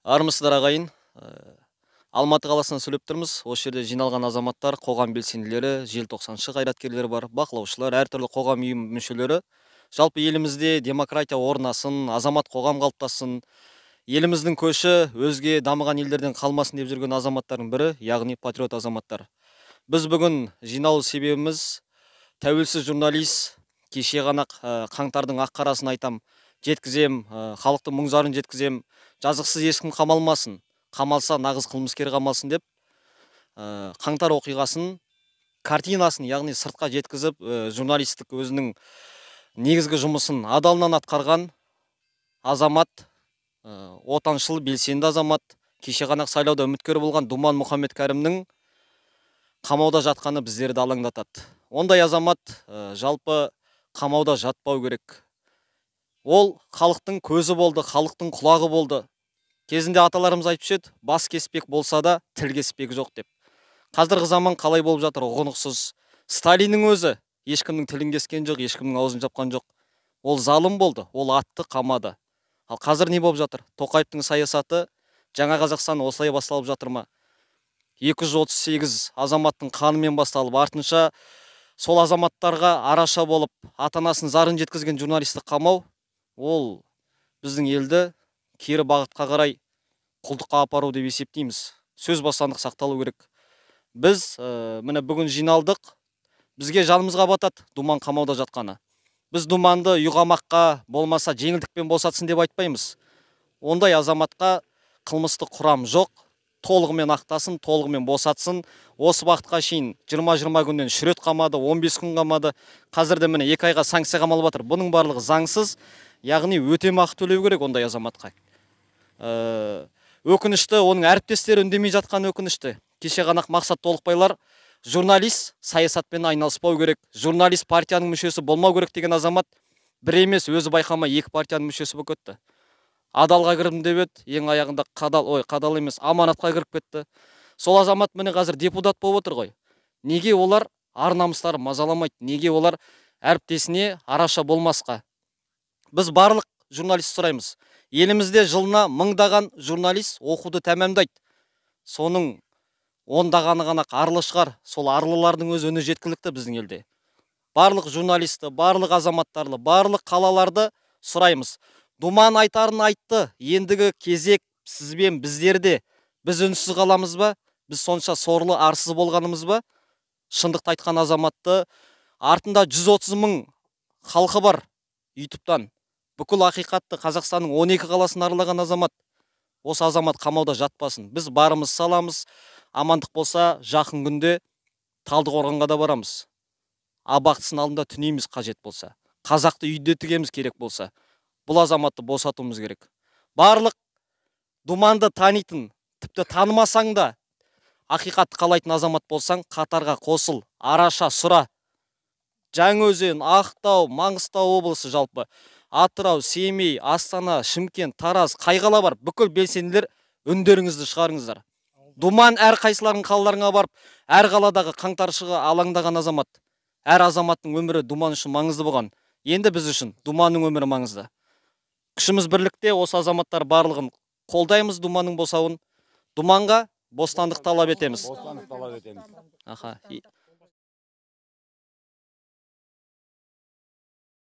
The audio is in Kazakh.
Армысыздар ағайын. Алматы қаласынан сөйлеп тұрмыз. Осы жерде жиналған азаматтар, қоғам белсенділері, желтоқсаншы қайраткерлері бар, бақылаушылар, әртүрлі қоғам ұйым мүшелері. Жалпы елімізде демократия орнасын, азамат қоғам қалыптасын, еліміздің көші өзге дамыған елдерден қалмасын деп жүрген азаматтардың бірі, яғни патриот азаматтар. Біз бүгін жиналу себебіміз тәуелсіз журналист, кеше ғана қаңтардың ақ қарасын айтам, жеткізем, халықтың мұң-зарын жеткізем, жазықсыз ешкім қамалмасын, қамалса нағыз қылмыскер қамалсын деп қаңтар оқиғасын картинасын, яғни сыртқа жеткізіп, журналистік өзінің негізгі жұмысын адалынан атқарған азамат, отаншыл белсенді азамат, кеше ғана сайлауда үміткер болған Думан Мұхаммед-Кәрімнің қамауда жатқаны біздерді алаңдатады. Ондай азамат жалпы қамауда жатпау керек. Ол халықтың көзі болды, халықтың құлағы болды. Кезінде аталарымыз айтып еді, бас кеспек болса да тіл кеспек жоқ деп. Қазіргі заман қалай болып жатыр, ұғынықсыз. Сталиннің өзі ешкімнің тілін кескен жоқ, ешкімнің аузын жапқан жоқ. Ол залым болды, ол атты қамады. Ал қазір не болып жатыр? Тоқаевтың саясаты жаңа Қазақстан осылай басталып жатыр ма? 238 азаматтың қанымен басталып, артынша сол азаматтарға араша болып, ата-анасын зарын жеткізген журналисті қамау, ол біздің елді кері бағытқа қарай құлдыққа апару деп есептейміз. Сөз бостандық сақталу керек. Біз міне бүгін жиналдық. Бізге жанымызға батады Думан қамауда жатқаны. Біз Думанды үйғамаққа, болмаса жеңілдікпен босатсын деп айтпаймыз. Ондай азаматқа қылмыстық құрам жоқ. Толығымен ақтасын, толығымен босатсын. Осы уақытқа шейін 20-20 күннен шүрет қамады, 15 күн қамады. Қазірде міне 2 айға санкция қамалып жатыр. Бұның барлығы заңсыз, яғни өтемақы төлеу керек ондай азаматқа. Өкінішті, оның әріптестері үндемей жатқан өкінішті. Кеше ғана Мақсат Толықбайлар журналист саясатпен айналыспау керек, журналист партияның мүшесі болмау керек деген азамат бір емес, өзі байқамай 2 партияның мүшесі болып кетті. Адалға кірдім деп еді, ең аяғында қадал емес, аманатқа кіріп кетті. Сол азамат міне қазір депутат болып отыр ғой. Неге олар ар-намыстары мазаламайды? Неге олар әріптесіне араша болмасқа? Біз барлық журналист сұраймыз. Елімізде жылына мыңдаған журналист оқуды тәмамдайды. Соның ондағаны ғана арлы шығар. Сол арлылардың өз үні жеткілікті біздің елде. Барлық журналисті, барлық азаматтарлы, барлық қалаларды сұраймыз. Думан айтарын айтты. Ендігі кезек сізбен біздерде. Біз үнсіз қаламыз ба? Біз сонша сорлы, арсыз болғанымыз ба? Шындықты айтқан азаматты артында 130 мың халқы бар YouTube'тан. Бүкіл ақиқатты Қазақстанның 12 қаласын аралаған азамат. Осы азамат қамауда жатпасын. Біз барымыз саламыз. Амандық болса, жақын күнде Талдықорғанға да барамыз. Абақтысының алдында түнейміз қажет болса. Қазақты үйде тігеміз керек болса. Бұл азаматты босатуымыз керек. Барлық Думанды танитын, тіпті танымасаң да, ақиқатты қалайтын азамат болсаң, қатарға қосыл, араша сұра. Жаңаөзен, Ақтау, Маңғыстау облысы жалпы, Атырау, Семей, Астана, Шымкент, Тараз, қай қала бар, бүкіл белсенділер үндеріңізді шығарыңыздар. Думан әр қайсылардың қалаларына барып, әр қаладағы қаңтаршыға алаңдаған азамат. Әр азаматтың өмірі Думан үшін маңызды болған. Енді біз үшін Думанның өмірі маңызды. Күшіміз бірлікте, осы азаматтар барлығын қолдаймыз Думанның босауын. Думанға бостандық талап етеміз.